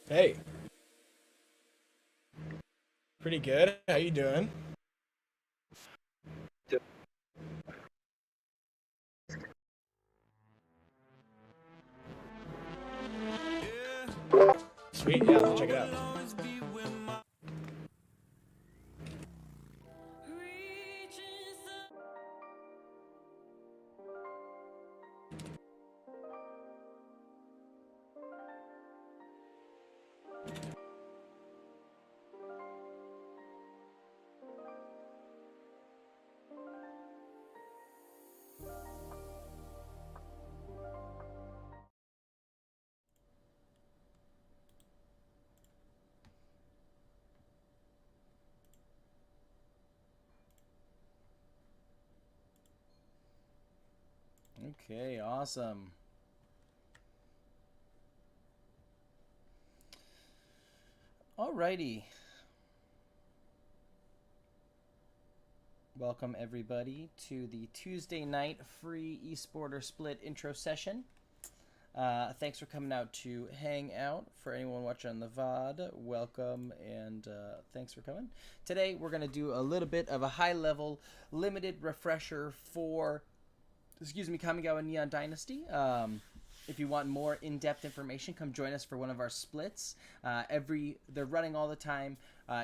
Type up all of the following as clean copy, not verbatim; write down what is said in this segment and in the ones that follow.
Hey, pretty good. How you doing? Sweet, yeah, let's check it out. Okay, awesome. Alrighty. Welcome everybody to the Tuesday night free Esporter split intro session. Thanks for coming out to hang out. For anyone watching on the VOD, welcome and thanks for coming. Today we're going to do a little bit of a high level limited refresher for, Kamigawa Neon Dynasty. If you want more in-depth information, come join us for one of our splits. They're running all the time.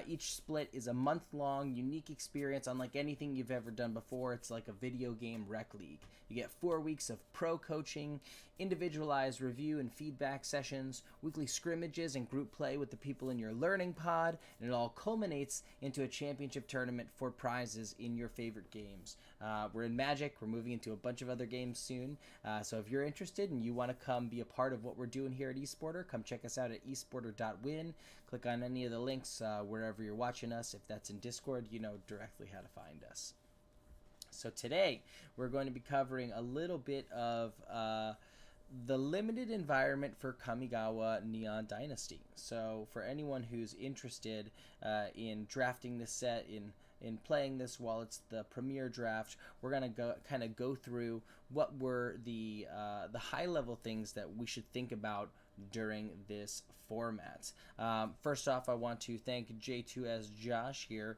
Each split is a month-long, unique experience, unlike anything you've ever done before. It's like a video game rec league. You get 4 weeks of pro coaching, individualized review and feedback sessions, weekly scrimmages and group play with the people in your learning pod, and it all culminates into a championship tournament for prizes in your favorite games. We're in Magic. We're moving into a bunch of other games soon. So if you're interested and you want to come be a part of what we're doing here at Esporter, come check us out at esporter.win. Click on any of the links wherever you're watching us. If that's in Discord, you know directly how to find us. So today we're going to be covering a little bit of the limited environment for Kamigawa Neon Dynasty. So for anyone who's interested in drafting this set, in playing this while it's the premier draft, we're gonna go through what were the high level things that we should think about during this format. First off, I want to thank J2S Josh here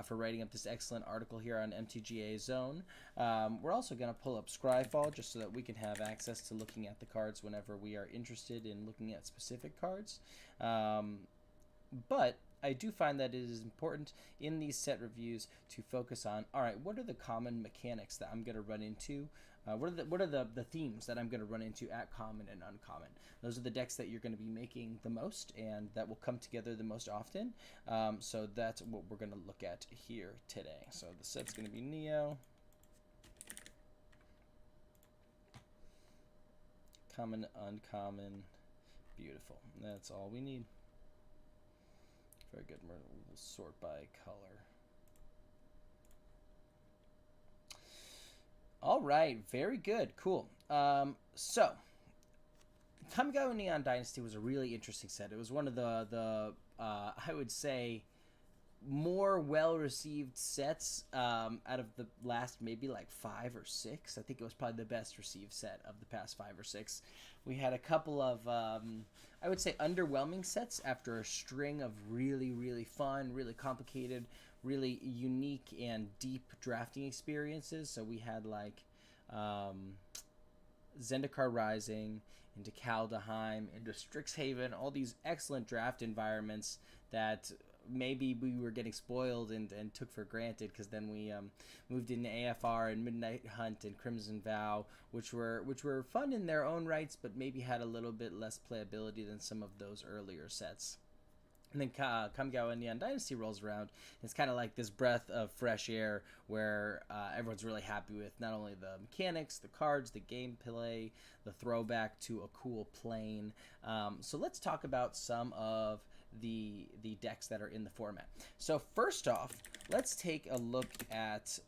for writing up this excellent article here on MTGA Zone. We're also going to pull up Scryfall just so that we can have access to looking at the cards whenever we are interested in looking at specific cards. But I do find that it is important in these set reviews to focus on, all right, what are the common mechanics that I'm going to run into? What are the themes that I'm going to run into at common and uncommon? Those are the decks that you're going to be making the most and that will come together the most often. So that's what we're going to look at here today. So the set's going to be Neo. Common, uncommon, beautiful. That's all we need. Very good. We'll sort by color. All right, very good, cool. So, Kamigawa Neon Dynasty was a really interesting set. It was one of the I would say more well-received sets out of the last maybe like 5 or 6. I think it was probably the best received set of the past 5 or 6. We had a couple of I would say underwhelming sets after a string of really fun, really complicated, really unique and deep drafting experiences. So we had like Zendikar Rising, into Kaldheim, into Strixhaven, all these excellent draft environments that maybe we were getting spoiled and took for granted because then we moved into AFR and Midnight Hunt and Crimson Vow, which were fun in their own rights, but maybe had a little bit less playability than some of those earlier sets. And then Kamigawa Neon Dynasty rolls around. It's kind of like this breath of fresh air where everyone's really happy with not only the mechanics, the cards, the gameplay, the throwback to a cool plane. So let's talk about some of the decks that are in the format. So first off, let's take a look at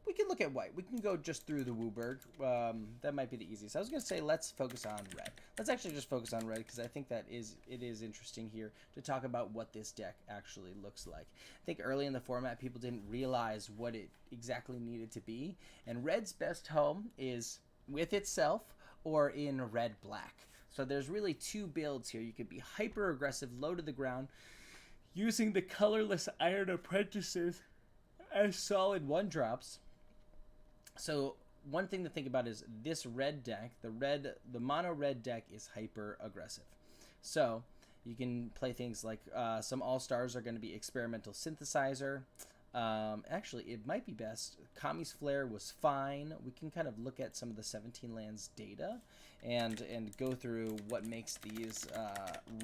we can look at white. We can go just through the Wooburg. That might be the easiest. I was going to say let's focus on red. Let's actually just focus on red because I think it is interesting here to talk about what this deck actually looks like. I think early in the format people didn't realize what it exactly needed to be, and red's best home is with itself or in red-black. So there's really two builds here. You could be hyper aggressive, low to the ground, using the colorless Iron Apprentices as solid 1-drops. So one thing to think about is this red deck, the mono red deck is hyper aggressive. So you can play things like some all-stars are going to be Experimental Synthesizer. Actually, it might be best. Kami's Flare was fine. We can kind of look at some of the 17 lands data and go through what makes these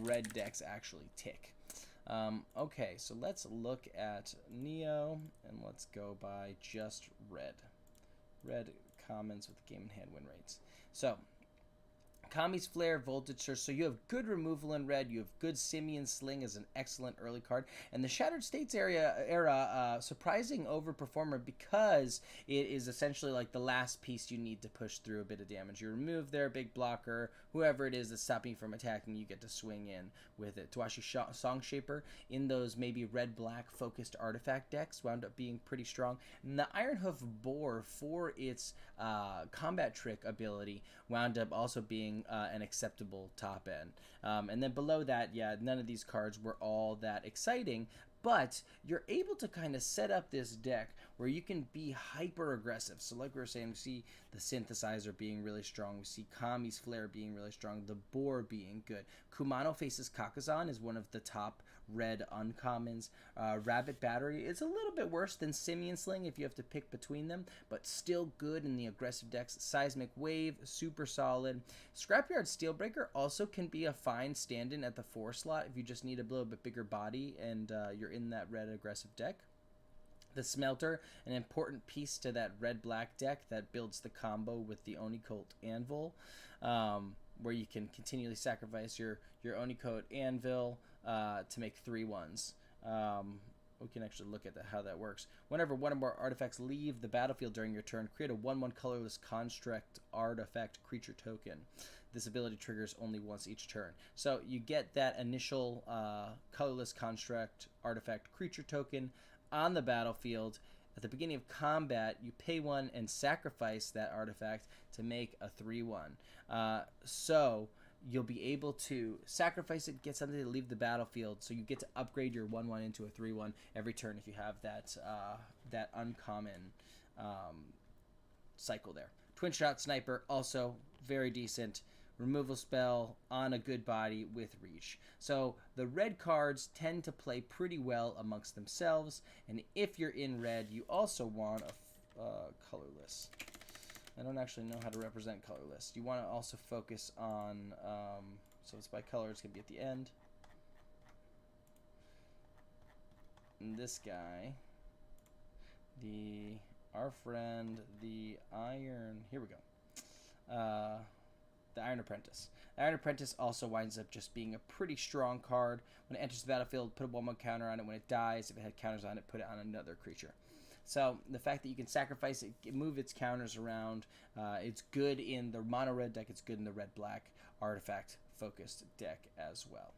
red decks actually tick. Okay, so let's look at Neo, and let's go by just red. Red commons with game and hand win rates. So Kami's Flare, Voltage Surge. So you have good removal in red. You have good Simian Sling as an excellent early card. And the Shattered States era surprising overperformer because it is essentially like the last piece you need to push through a bit of damage. You remove their big blocker. Whoever it is that's stopping you from attacking, you get to swing in with it. Tawashi Song Shaper in those maybe red-black focused artifact decks wound up being pretty strong. And the Ironhoof Boar for its combat trick ability wound up also being an acceptable top end. And then below that, yeah, none of these cards were all that exciting, but you're able to kind of set up this deck where you can be hyper aggressive. So like we were saying, we see the Synthesizer being really strong. We see Kami's Flare being really strong. The Boar being good. Kumano faces Kakazan is one of the top red uncommons. Rabbit Battery is a little bit worse than Simian Sling if you have to pick between them, but still good in the aggressive decks. Seismic Wave, super solid. Scrapyard Steelbreaker also can be a fine stand-in at the 4 slot if you just need a little bit bigger body and you're in that red aggressive deck. The Smelter, an important piece to that red-black deck that builds the combo with the Onicult Anvil, where you can continually sacrifice your Onicult Anvil to make 3/1s. We can actually look at how that works. Whenever one or more artifacts leave the battlefield during your turn, create a 1/1 colorless construct artifact creature token. This ability triggers only once each turn. So you get that initial colorless construct artifact creature token on the battlefield. At the beginning of combat, you pay 1 and sacrifice that artifact to make a 3/1. So you'll be able to sacrifice it, get something to leave the battlefield, so you get to upgrade your 1/1 into a 3/1 every turn if you have that that uncommon cycle there. Twin Shot Sniper, also very decent. Removal spell on a good body with reach. So the red cards tend to play pretty well amongst themselves, and if you're in red, you also want a colorless. I don't actually know how to represent colorless. You want to also focus on, so it's by color, it's going to be at the end. And this guy, our friend, the Iron, here we go. The Iron Apprentice. The Iron Apprentice also winds up just being a pretty strong card. When it enters the battlefield, put a 1/1 counter on it. When it dies, if it had counters on it, put it on another creature. So the fact that you can sacrifice it, move its counters around, it's good in the mono red deck. It's good in the red-black artifact focused deck as well.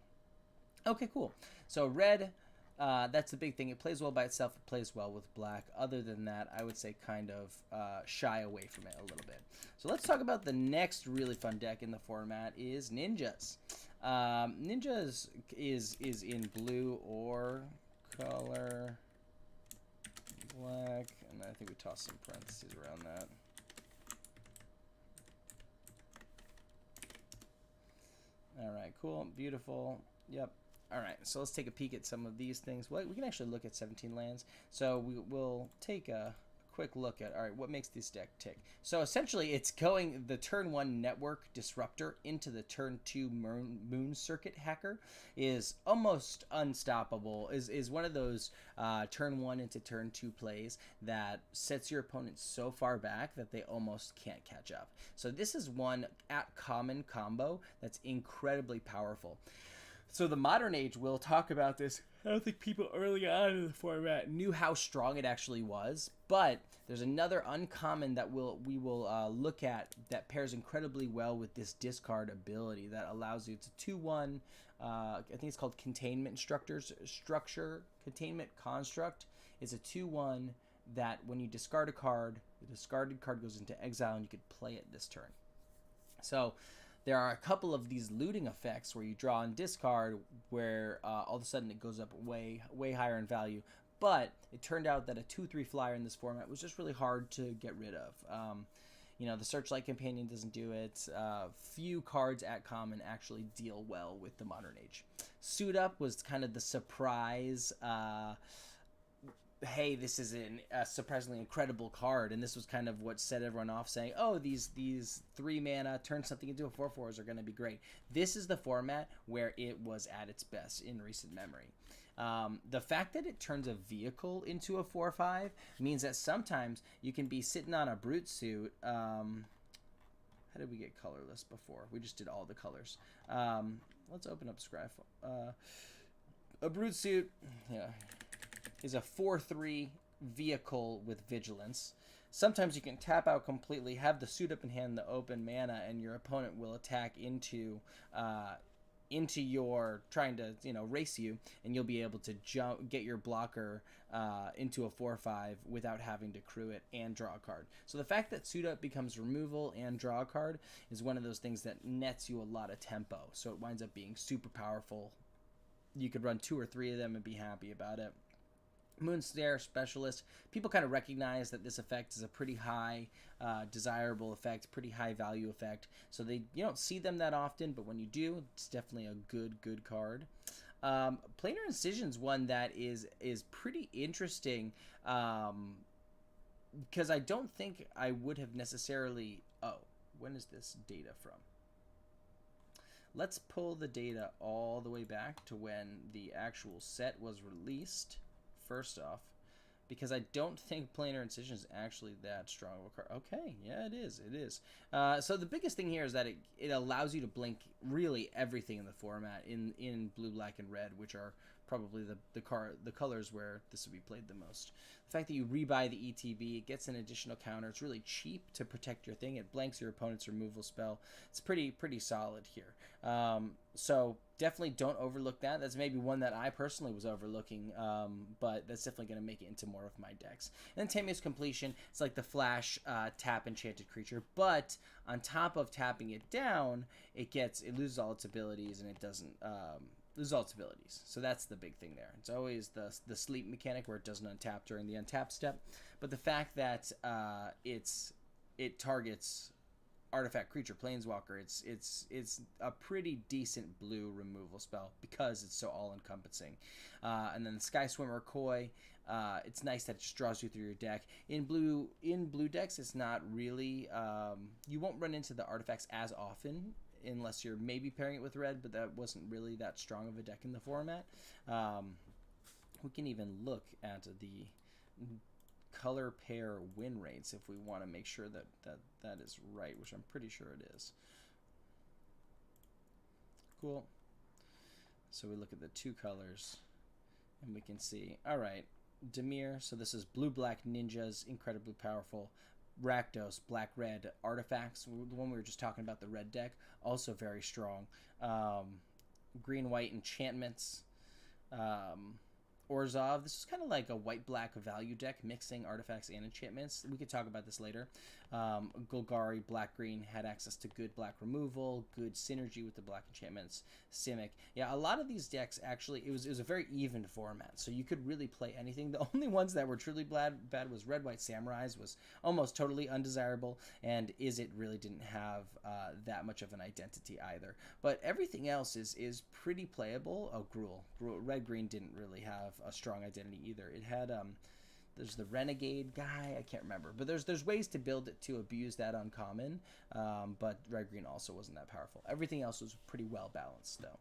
Okay, cool. So red, that's the big thing. It plays well by itself. It plays well with black. Other than that, I would say kind of shy away from it a little bit. So let's talk about the next really fun deck in the format is Ninjas. Ninjas is in blue or color black, and I think we tossed some parentheses around that. All right, cool, beautiful. Yep. All right, so let's take a peek at some of these things. Well, we can actually look at 17 lands. So we will take a quick look at, all right, what makes this deck tick? So essentially, it's going the turn 1 network disruptor into the turn 2 moon circuit hacker is almost unstoppable. Is one of those turn 1 into turn 2 plays that sets your opponent so far back that they almost can't catch up. So this is one at common combo that's incredibly powerful. So the modern age, we'll talk about this. I don't think people early on in the format knew how strong it actually was, but there's another uncommon that we will look at that pairs incredibly well with this discard ability that allows you to 2/1. I think it's called Containment Structure. Containment Construct is a 2/1 that when you discard a card, the discarded card goes into exile and you could play it this turn. So there are a couple of these looting effects where you draw and discard, where all of a sudden it goes up way higher in value. But it turned out that a 2/3 flyer in this format was just really hard to get rid of. The Searchlight Companion doesn't do it. Few cards at common actually deal well with the Modern Age. Suit Up was kind of the surprise. Hey, this is a surprisingly incredible card, and this was kind of what set everyone off, saying, oh, these 3 mana turn something into a 4/4s are going to be great. This is the format where it was at its best in recent memory. The fact that it turns a vehicle into a 4/5 means that sometimes you can be sitting on a Brute Suit. How did we get colorless before? We just did all the colors. Let's open up Scryfall. A Brute Suit, yeah, is a 4/3 vehicle with vigilance. Sometimes you can tap out completely, have the Suit Up in hand, the open mana, and your opponent will attack into your trying to race you, and you'll be able to get your blocker into a 4/5 without having to crew it and draw a card. So the fact that Suit Up becomes removal and draw a card is one of those things that nets you a lot of tempo. So it winds up being super powerful. You could run 2 or 3 of them and be happy about it. Moonstare Specialist, people kind of recognize that this effect is a pretty high desirable effect, pretty high value effect, so you don't see them that often, but when you do, it's definitely a good card. Planar Incision's one that is pretty interesting, because I don't think I would have necessarily... Oh, when is this data from? Let's pull the data all the way back to when the actual set was released. First off, because I don't think Planar Incision is actually that strong of a card. Okay, yeah, it is. So the biggest thing here is that it allows you to blink really everything in the format in blue, black, and red, which are probably the colors where this would be played the most. The fact that you rebuy the ETB, it gets an additional counter. It's really cheap to protect your thing. It blanks your opponent's removal spell. It's pretty solid here. So definitely don't overlook that. That's maybe one that I personally was overlooking, but that's definitely going to make it into more of my decks. And then Tamiyo's Completion, it's like the flash tap enchanted creature, but on top of tapping it down, it loses all its abilities, and it doesn't lose all its abilities. So that's the big thing there. It's always the sleep mechanic where it doesn't untap during the untap step, but the fact that it targets artifact creature planeswalker, it's a pretty decent blue removal spell because it's so all encompassing. And then the Sky Swimmer Koi, it's nice that it just draws you through your deck. In blue decks, it's not really you won't run into the artifacts as often unless you're maybe pairing it with red, but that wasn't really that strong of a deck in the format. We can even look at the color pair win rates if we want to make sure that is right, which I'm pretty sure it is. Cool. So we look at the 2 colors and we can see, all right, Dimir, so this is blue-black ninjas, incredibly powerful. Rakdos, black-red artifacts, the one we were just talking about, the red deck, also very strong. Green-white enchantments. Orzhov, this is kind of like a white-black value deck, mixing artifacts and enchantments. We could talk about this later. Golgari, black-green, had access to good black removal, good synergy with the black enchantments. Simic. Yeah, a lot of these decks, actually, it was a very even format, so you could really play anything. The only ones that were truly bad was Red-White Samurais, was almost totally undesirable, and Izzet really didn't have that much of an identity either. But everything else is pretty playable. Oh, Gruul. Red-Green didn't really have a strong identity either. It had there's the Renegade guy, I can't remember, but there's ways to build it to abuse that uncommon, but red-green also wasn't that powerful. Everything else was pretty well balanced though.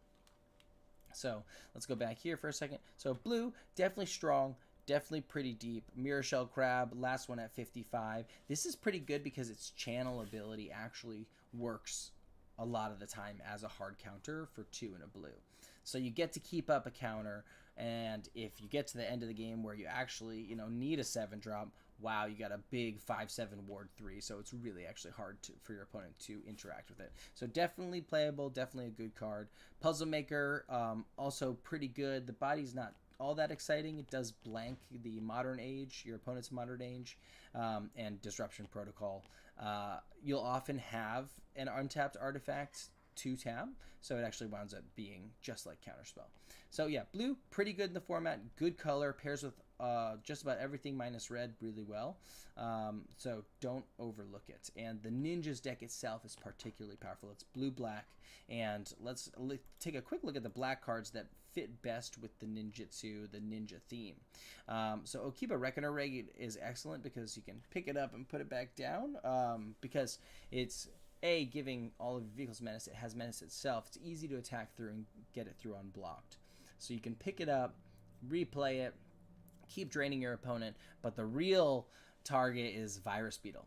So let's go back here for a second. So blue, definitely strong, definitely pretty deep. Mirror Shell Crab, last one at 55. This is pretty good because its channel ability actually works a lot of the time as a hard counter for 2 in a blue. So you get to keep up a counter, and if you get to the end of the game where you actually need a 7-drop, wow, you got a big 5/7 ward 3, so it's really actually hard for your opponent to interact with it. So definitely playable, definitely a good card. Puzzle Maker, also pretty good. The body's not all that exciting. It does blank the Modern Age, your opponent's Modern Age, and Disruption Protocol. You'll often have an untapped artifact 2-tap, so it actually winds up being just like Counterspell. So yeah, blue, pretty good in the format, good color, pairs with just about everything minus red really well. So don't overlook it. And the Ninjas deck itself is particularly powerful. It's blue-black, and let's take a quick look at the black cards that fit best with the ninjutsu, the ninja theme. So Okiba Reckoner Ray is excellent because you can pick it up and put it back down, because it's giving all of your vehicles menace. It has menace itself. It's easy to attack through and get it through unblocked. So you can pick it up, replay it, keep draining your opponent, but the real target is Virus Beetle.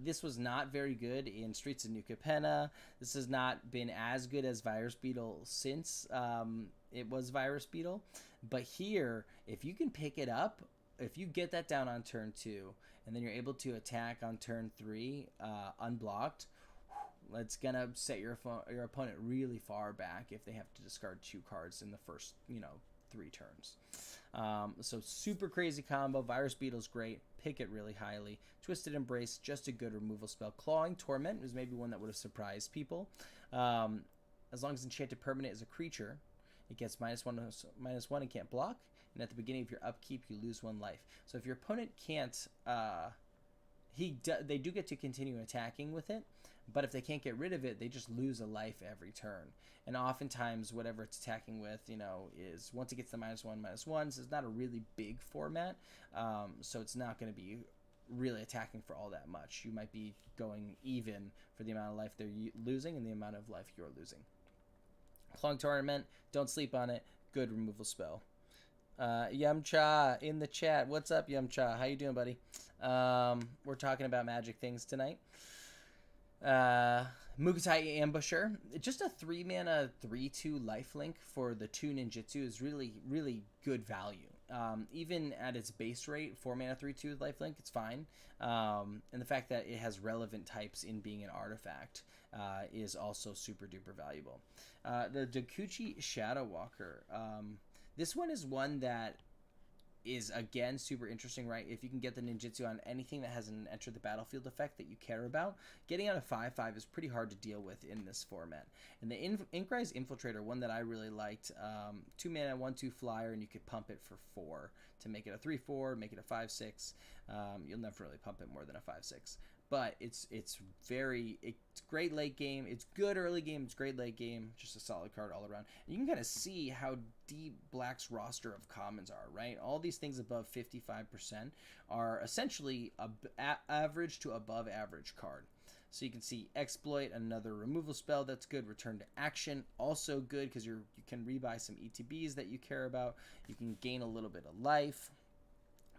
This was not very good in Streets of New Capenna. This has not been as good as Virus Beetle since it was Virus Beetle. But here, if you can pick it up, if you get that down on turn 2, and then you're able to attack on turn 3 unblocked, it's gonna set your opponent really far back if they have to discard 2 cards in the first 3 turns. So super crazy combo. Virus Beetle's great. Pick it really highly. Twisted Embrace, just a good removal spell. Clawing Torment is maybe one that would have surprised people. As long as Enchanted Permanent is a creature, it gets -1/-1 and can't block. And at the beginning of your upkeep, you lose 1 life. So if your opponent can't, they do get to continue attacking with it. But if they can't get rid of it, they just lose a life every turn. And oftentimes, whatever it's attacking with, is once it gets the -1/-1, so it's not a really big format. So it's not going to be really attacking for all that much. You might be going even for the amount of life they're losing and the amount of life you're losing. Clawing Torment, don't sleep on it. Good removal spell. Yumcha in the chat. What's up, Yumcha? How you doing, buddy? We're talking about Magic things tonight. Mugatai Ambusher, just a 3-mana 3/2 lifelink for the 2 ninjutsu is really, really good value. Even at its base rate, 4-mana 3/2 lifelink, it's fine. And the fact that it has relevant types in being an artifact is also super duper valuable. The Dokuchi Shadow Walker, this one is one that is again super interesting, right? If you can get the ninjutsu on anything that has an enter the battlefield effect that you care about, getting on a 5/5 is pretty hard to deal with in this format. And the Inkrise Infiltrator, one that I really liked, 2-mana 1/2 flyer, and you could pump it for 4 to make it a 3/4, make it a 5/6. You'll never really pump it more than a 5/6. But it's great late game. It's good early game. It's great late game. Just a solid card all around. And you can kind of see how deep Black's roster of commons are, right? All these things above 55% are essentially average to above average card. So you can see Exploit, another removal spell that's good. Return to Action, also good because you can rebuy some ETBs that you care about. You can gain a little bit of life.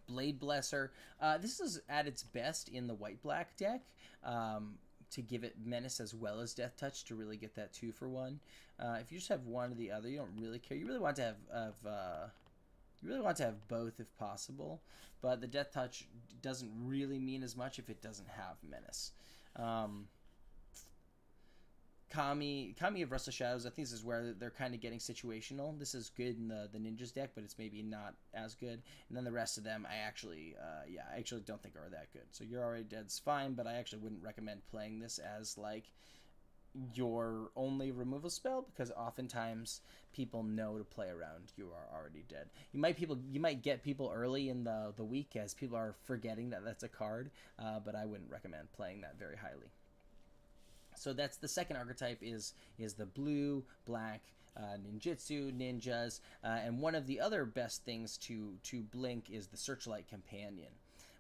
Blade Blesser. This is at its best in the white-black deck to give it Menace as well as Death Touch to really get that 2-for-1. If you just have one or the other, you don't really care. You really want to have both if possible, but the Death Touch doesn't really mean as much if it doesn't have Menace. Kami of Restless Shadows, I think this is where they're kind of getting situational. This is good in the Ninjas deck, but it's maybe not as good. And then the rest of them, I actually don't think are that good. So You're Already Dead's fine, but I actually wouldn't recommend playing this as like your only removal spell, because oftentimes people know to play around You Are Already Dead. You might get people early in the week as people are forgetting that that's a card, but I wouldn't recommend playing that very highly. So that's the second archetype is the blue black ninjutsu ninjas, and one of the other best things to blink is the Searchlight Companion.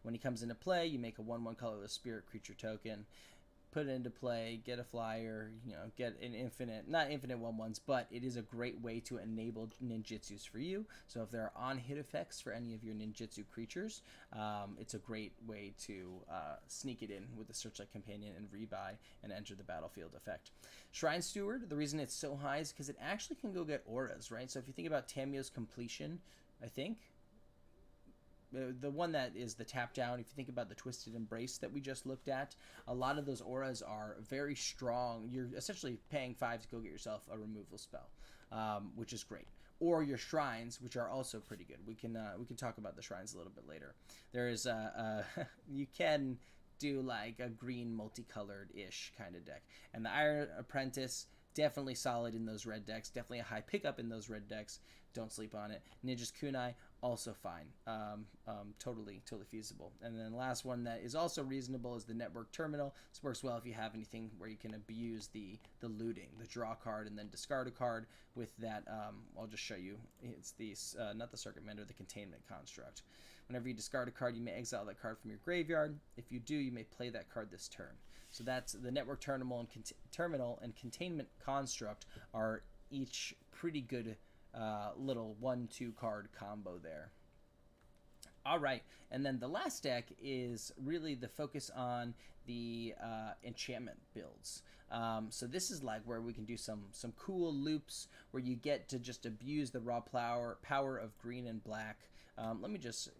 When he comes into play, you make a 1/1 colorless spirit creature token, put it into play, get a flyer, get an not infinite 1/1s, but it is a great way to enable ninjutsus for you. So if there are on-hit effects for any of your ninjutsu creatures, it's a great way to sneak it in with the Searchlight Companion and rebuy and enter the battlefield effect. Shrine Steward, the reason it's so high is because it actually can go get auras, right? So if you think about Tamio's Completion, I think, the one that is the tap down, if you think about the Twisted Embrace that we just looked at, a lot of those auras are very strong. You're essentially paying 5 to go get yourself a removal spell, which is great. Or your shrines, which are also pretty good. We can talk about the shrines a little bit later. There is you can do like a green multicolored-ish kind of deck. And the Iron Apprentice, Definitely solid in those red decks. Definitely a high pickup in those red decks. Don't sleep on it. Ninja's Kunai, also fine. Totally feasible. And then the last one that is also reasonable is the Network Terminal. This works well if you have anything where you can abuse the looting, the draw card and then discard a card with that. I'll just show you. It's the not the Circuit Mender, the Containment Construct. Whenever you discard a card, you may exile that card from your graveyard. If you do, you may play that card this turn. So that's the Network Terminal and Containment Construct are each pretty good little 1-2 card combo there. All right, and then the last deck is really the focus on the enchantment builds. So this is like where we can do some cool loops where you get to just abuse the raw power of green and black. Let me just,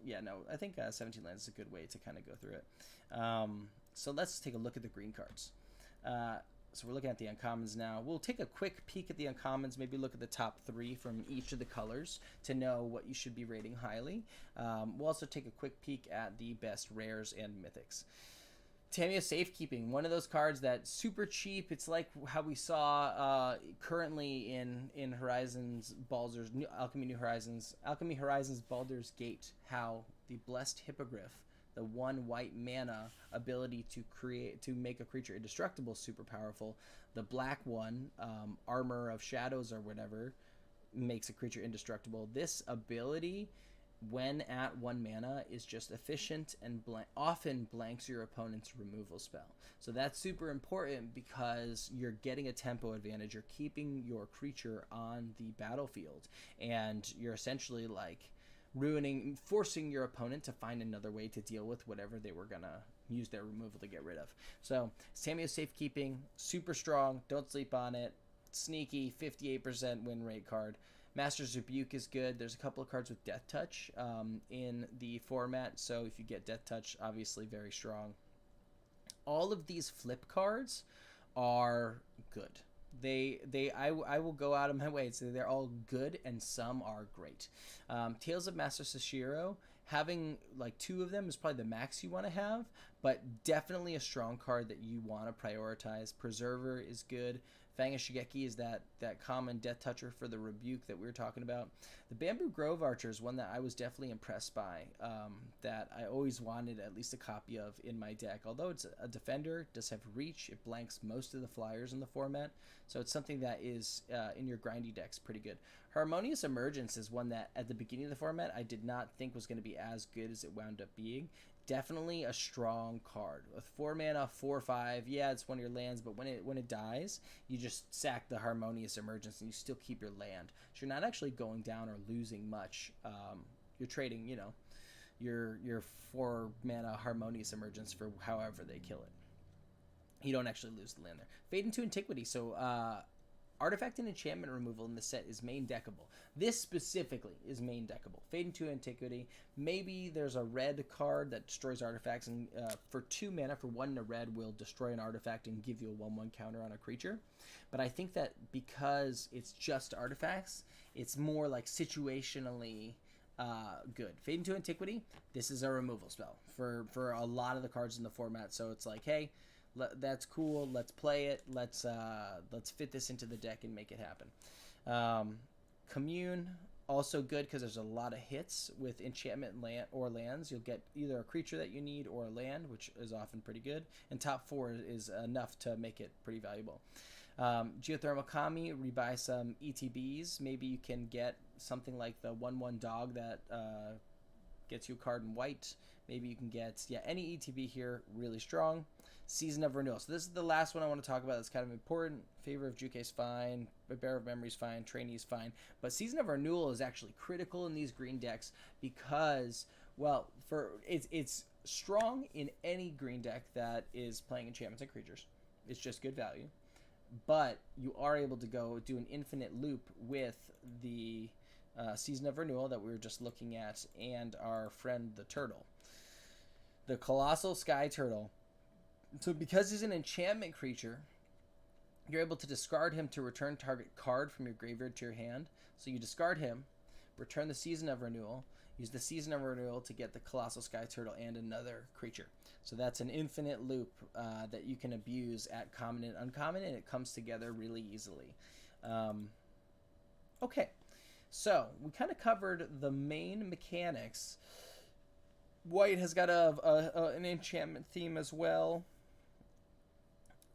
I think 17 lands is a good way to kind of go through it. So let's take a look at the green cards. So we're looking at the uncommons now. We'll take a quick peek at the uncommons, maybe look at the top 3 from each of the colors to know what you should be rating highly. We'll also take a quick peek at the best rares and mythics. Tamiya Safekeeping, one of those cards that's super cheap. It's like how we saw currently in Horizons Alchemy Horizons Baldur's Gate, how the Blessed Hippogriff, the 1 white mana ability to make a creature indestructible, super powerful. The black one, Armor of Shadows or whatever, makes a creature indestructible. This ability, when at 1 mana, is just efficient and often blanks your opponent's removal spell. So that's super important because you're getting a tempo advantage. You're keeping your creature on the battlefield, and you're essentially like forcing your opponent to find another way to deal with whatever they were gonna use their removal to get rid of. So Tamiya Safekeeping, super strong. Don't sleep on it. Sneaky, 58% win rate card. Master's Rebuke is good. There's a couple of cards with Death Touch in the format, so if you get Death Touch, obviously very strong. All of these flip cards are good. I will go out of my way to say they're all good, and some are great. Tales of Master Sashiro, having like 2 of them is probably the max you want to have, but definitely a strong card that you want to prioritize. Preserver is good. Fang of Shigeki is that common Death Toucher for the Rebuke that we were talking about. The Bamboo Grove Archer is one that I was definitely impressed by, that I always wanted at least a copy of in my deck. Although it's a defender, it does have reach, it blanks most of the flyers in the format, so it's something that is in your grindy decks pretty good. Harmonious Emergence is one that at the beginning of the format I did not think was going to be as good as it wound up being. Definitely a strong card. With 4 mana, 4/5, yeah, it's one of your lands, but when it dies, you just sack the Harmonious Emergence and you still keep your land. So you're not actually going down or losing much. You're trading, your 4 mana Harmonious Emergence for however they kill it. You don't actually lose the land there. Fade into Antiquity. So Artifact and enchantment removal in the set is main deckable. This specifically is main deckable. Fade into Antiquity. Maybe there's a red card that destroys artifacts, and for 2 mana, for 1 and a red, will destroy an artifact and give you a 1/1 counter on a creature. But I think that because it's just artifacts, it's more like situationally good. Fade into Antiquity, this is a removal spell for a lot of the cards in the format. So it's like, hey, that's cool. Let's play it. Let's fit this into the deck and make it happen. Commune, also good because there's a lot of hits with enchantment lands. You'll get either a creature that you need or a land, which is often pretty good. And top 4 is enough to make it pretty valuable. Geothermal Kami, rebuy some ETBs. Maybe you can get something like the 1/1 dog that gets you a card in white. Maybe you can get, any ETB here, really strong. Season of Renewal. So this is the last one I want to talk about that's kind of important. Favor of Juke is fine. Bear of Memory is fine. Trainee is fine. But Season of Renewal is actually critical in these green decks because, well, it's strong in any green deck that is playing enchantments and creatures. It's just good value. But you are able to go do an infinite loop with the Season of Renewal that we were just looking at and our friend the turtle. The Colossal Sky Turtle. So because he's an enchantment creature, you're able to discard him to return target card from your graveyard to your hand. So you discard him, return the Season of Renewal. Use the Season of Renewal to get the Colossal Sky Turtle and another creature. So that's an infinite loop that you can abuse at common and uncommon, and it comes together really easily. Okay, so we kind of covered the main mechanics. White has got an enchantment theme as well.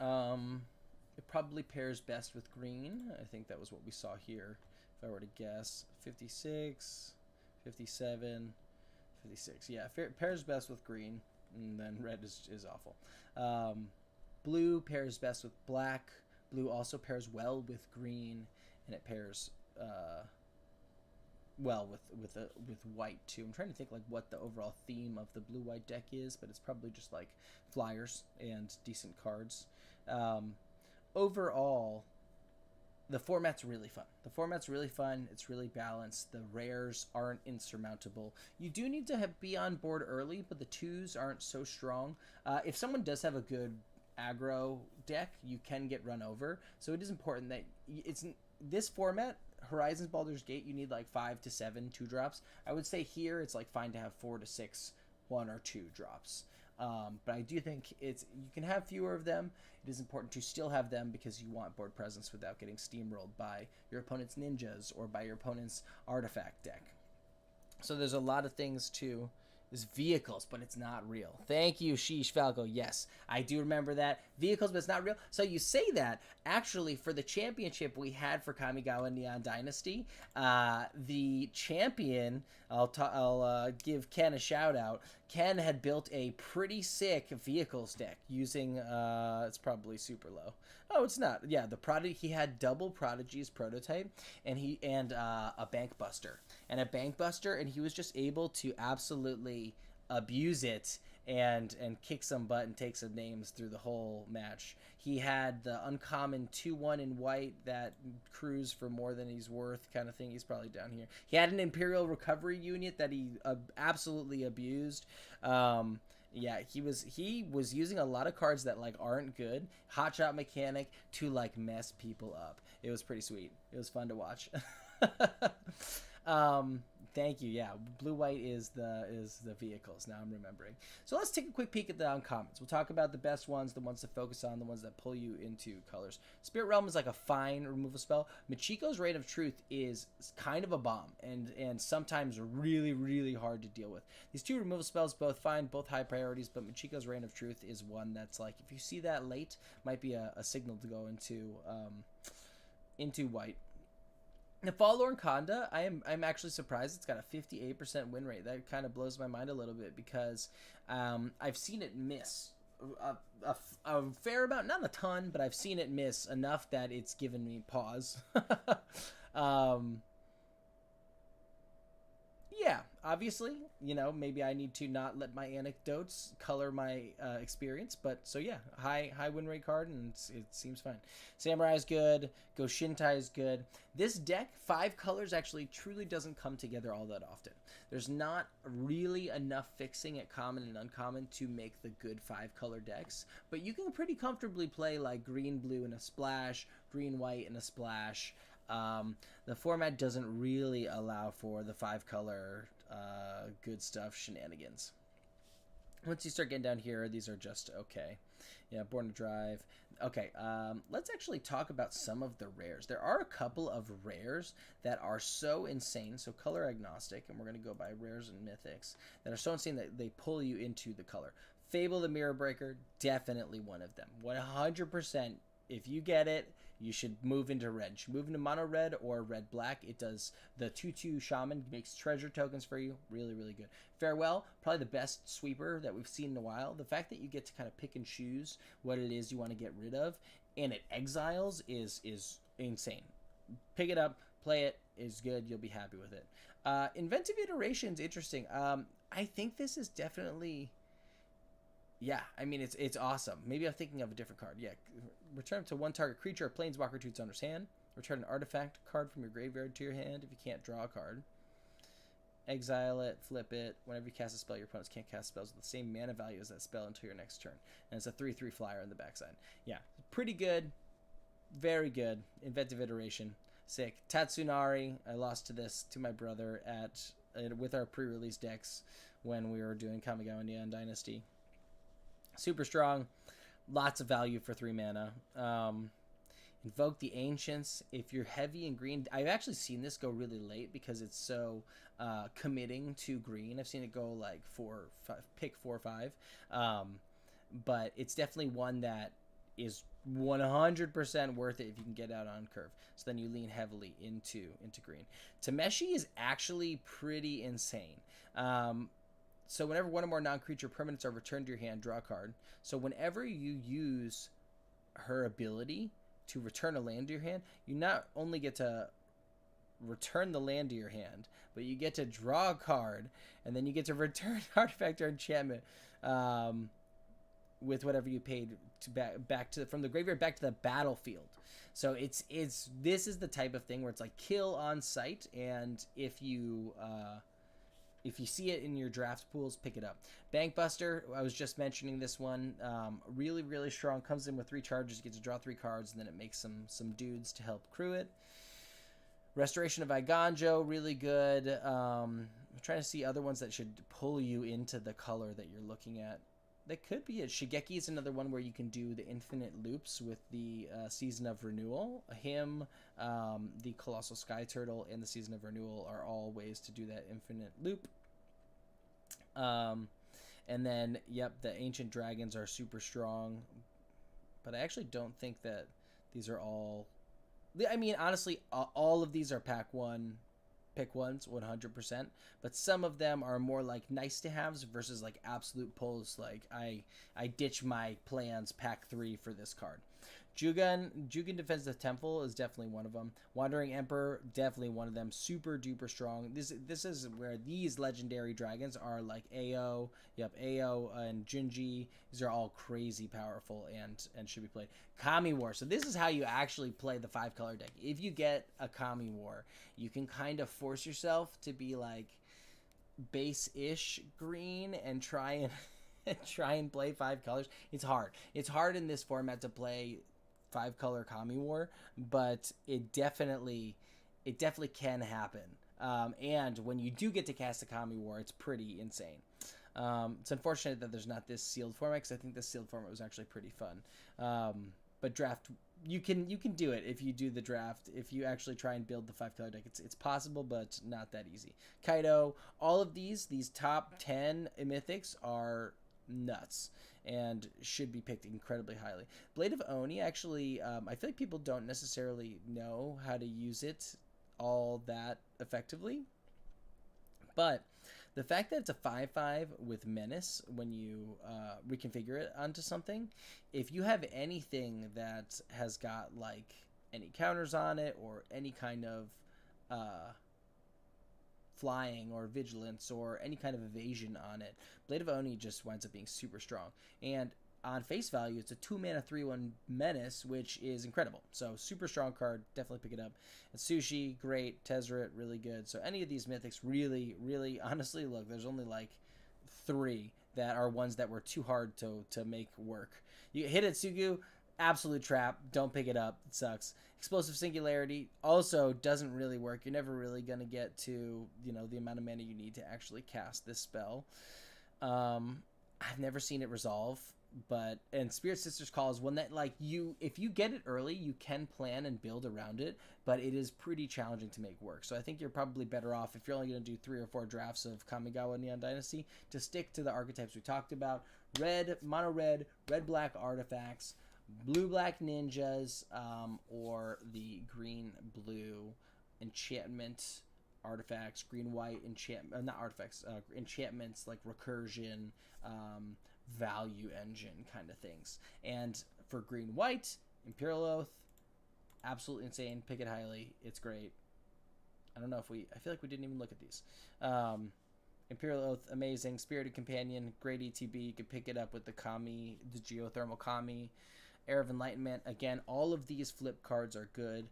It probably pairs best with green. I think that was what we saw here, if I were to guess. 56, 57, 56. Yeah, pairs best with green, and then red is awful. Blue pairs best with black. Blue also pairs well with green, and it pairs well with white too. I'm trying to think like what the overall theme of the blue-white deck is, but it's probably just like flyers and decent cards. Overall, the format's really fun. It's really balanced. The rares aren't insurmountable. You do need to be on board early, but the 2s aren't so strong. If someone does have a good aggro deck, you can get run over. So it is important that this format, Horizons Baldur's Gate, you need like 5 to 7 2-drops. I would say here it's like fine to have 4 to 6 1 or 2 drops. But I do think you can have fewer of them. It is important to still have them because you want board presence without getting steamrolled by your opponent's ninjas or by your opponent's artifact deck. So there's a lot of things to this vehicles, but it's not real. Thank you, Sheesh Falco. Yes, I do remember that. Vehicles, but it's not real. So you say that. Actually, for the championship we had for Kamigawa Neon Dynasty, the champion, I'll give Ken a shout out. Ken had built a pretty sick vehicles deck using, it's probably super low. Oh, it's not. Yeah, he had double Prodigy's prototype, and a Bank Buster. And a Bank Buster, and he was just able to absolutely abuse it and kick some butt and take some names through the whole match. He had the uncommon 2/1 in white that cruise for more than he's worth kind of thing. He's probably down here. He had an Imperial Recovery unit that he absolutely abused. Yeah, he was using a lot of cards that like aren't good. Hotshot mechanic to like mess people up. It was pretty sweet. It was fun to watch. Thank you. Yeah, blue-white is the vehicles. Now I'm remembering. So let's take a quick peek at the uncommons. We'll talk about the best ones, the ones to focus on, the ones that pull you into colors. Spirit Realm is like a fine removal spell. Machiko's Reign of Truth is kind of a bomb and sometimes really, really hard to deal with. These 2 removal spells, both fine, both high priorities, but Machiko's Reign of Truth is one that's like, if you see that late, might be a signal to go into white. The Forlorn Conda, I'm actually surprised it's got a 58% win rate. That kind of blows my mind a little bit because I've seen it miss a fair amount, not a ton, but I've seen it miss enough that it's given me pause. Yeah, obviously, maybe I need to not let my anecdotes color my experience, but so yeah, high win rate card, and it seems fine. Samurai is good. Goshintai is good. This deck, 5 colors, actually truly doesn't come together all that often. There's not really enough fixing at common and uncommon to make the good 5-color decks, but you can pretty comfortably play like green-blue and a splash, green-white and a splash. The format doesn't really allow for the 5-color good stuff shenanigans. Once you start getting down here, these are just okay. Yeah, Born to Drive. Okay, let's actually talk about some of the rares. There are a couple of rares that are so insane, so color agnostic, and we're going to go by rares and mythics, that are so insane that they pull you into the color. Fable the Mirror Breaker, definitely one of them. 100%, if you get it, you should move into red. You should move into mono red or red black. It does the 2/2 shaman, makes treasure tokens for you. Really, really good. Farewell, probably the best sweeper that we've seen in a while. The fact that you get to kind of pick and choose what it is you want to get rid of, and it exiles is insane. Pick it up, play it, is good. You'll be happy with it. Inventive Iteration's interesting. I think this is definitely... Yeah, I mean, it's awesome. Maybe I'm thinking of a different card. Yeah, return to 1 target creature or planeswalker to its owner's hand. Return an artifact card from your graveyard to your hand if you can't draw a card. Exile it, flip it. Whenever you cast a spell, your opponents can't cast spells with the same mana value as that spell until your next turn. And it's a 3/3 flyer on the backside. Yeah, pretty good. Very good. Inventive Iteration. Sick. Tatsunari. I lost to this to my brother at with our pre-release decks when we were doing Kamigawa and Dynasty. Super strong, lots of value for 3 mana. Invoke the Ancients. If you're heavy in green, I've actually seen this go really late because it's so committing to green. I've seen it go like 4 or 5. But it's definitely one that is 100% worth it if you can get out on curve. So then you lean heavily into green. Tameshi is actually pretty insane. So whenever one or more non-creature permanents are returned to your hand, draw a card. So whenever you use her ability to return a land to your hand, you not only get to return the land to your hand, but you get to draw a card, and then you get to return artifact or enchantment with whatever you paid to back to from the graveyard back to the battlefield. So this is the type of thing where it's like kill on sight, and if you see it in your draft pools, pick it up. Bankbuster, I was just mentioning this one. Really, really strong. Comes in with 3 charges. You get to draw 3 cards, and then it makes some dudes to help crew it. Restoration of Iganjo, really good. I'm trying to see other ones that should pull you into the color that you're looking at. That could be it. Shigeki is another one where you can do the infinite loops with the Season of Renewal. Him, the Colossal Sky Turtle, and the Season of Renewal are all ways to do that infinite loop. And then, yep, the Ancient Dragons are super strong. But I actually don't think that these are all... I mean, honestly, all of these are pack 1 pick ones 100%, but some of them are more like nice to haves versus like absolute pulls. Like I ditch my plans pack 3 for this card. Jugan Defends the Temple is definitely one of them. Wandering Emperor, definitely one of them. Super duper strong. This is where these legendary dragons are like AO. Yep, AO and Junji. These are all crazy powerful and should be played. Kami War. So this is how you actually play the 5-color deck. If you get a Kami War, you can kind of force yourself to be like base-ish green and try and play 5 colors. It's hard. It's hard in this format to play 5-color Kami War, but it definitely can happen. And when you do get to cast a Kami War, it's pretty insane. It's unfortunate that there's not this sealed format, because I think this sealed format was actually pretty fun. But draft, you can do it if you do the draft. If you actually try and build the 5-color deck, it's possible, but not that easy. Kaido, all of these top 10 mythics are nuts and should be picked incredibly highly. Blade of Oni, actually, I feel like people don't necessarily know how to use it all that effectively. But the fact that it's a 5/5 with Menace when you reconfigure it onto something, if you have anything that has got like any counters on it or any kind of flying or vigilance or any kind of evasion on it, Blade of Oni just winds up being super strong. And on face value, it's a 2-mana 3/1 Menace, which is incredible. So super strong card, definitely pick it up. And Sushi, great. Tezzeret, really good. So any of these mythics, really, really, honestly, look, there's only like 3 that are ones that were too hard to make work. You hit Hitotsugu, absolute trap. Don't pick it up. It sucks. Explosive Singularity also doesn't really work. You're never really going to get to, the amount of mana you need to actually cast this spell. I've never seen it resolve, and Spirit Sister's Call is one that, like, if you get it early, you can plan and build around it, but it is pretty challenging to make work. So I think you're probably better off, if you're only going to do 3 or 4 drafts of Kamigawa Neon Dynasty, to stick to the archetypes we talked about. Mono red, black artifacts, blue-black ninjas, or the green-blue enchantment artifacts, green-white enchantments like recursion, value engine kind of things. And for green-white, Imperial Oath, absolutely insane. Pick it highly. It's great. I don't know if I feel like we didn't even look at these. Imperial Oath, amazing. Spirited Companion, great ETB. You can pick it up with the Geothermal Kami. Air of Enlightenment, again, all of these flip cards are good.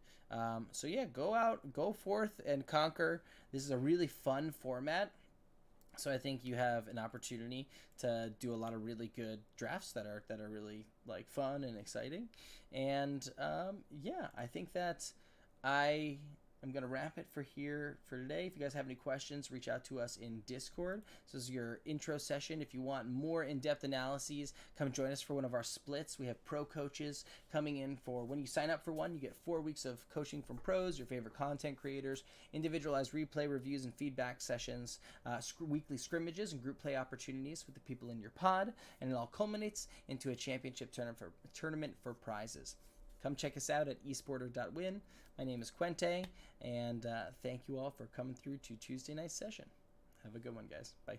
So yeah, go forth and conquer. This is a really fun format. So I think you have an opportunity to do a lot of really good drafts that are really like fun and exciting. And yeah, I think that I I'm going to wrap it for today. If you guys have any questions, reach out to us in Discord. So this is your intro session. If you want more in-depth analyses, come join us for one of our splits. We have pro coaches coming in for, when you sign up for one, you get 4 weeks of coaching from pros, your favorite content creators, individualized replay reviews and feedback sessions, weekly scrimmages and group play opportunities with the people in your pod, and it all culminates into a championship tournament for prizes. Come check us out at esporter.win. My name is Quente, and thank you all for coming through to Tuesday night session. Have a good one, guys. Bye.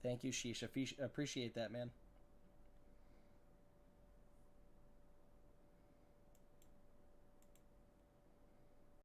Thank you, Sheesh. Appreciate that, man.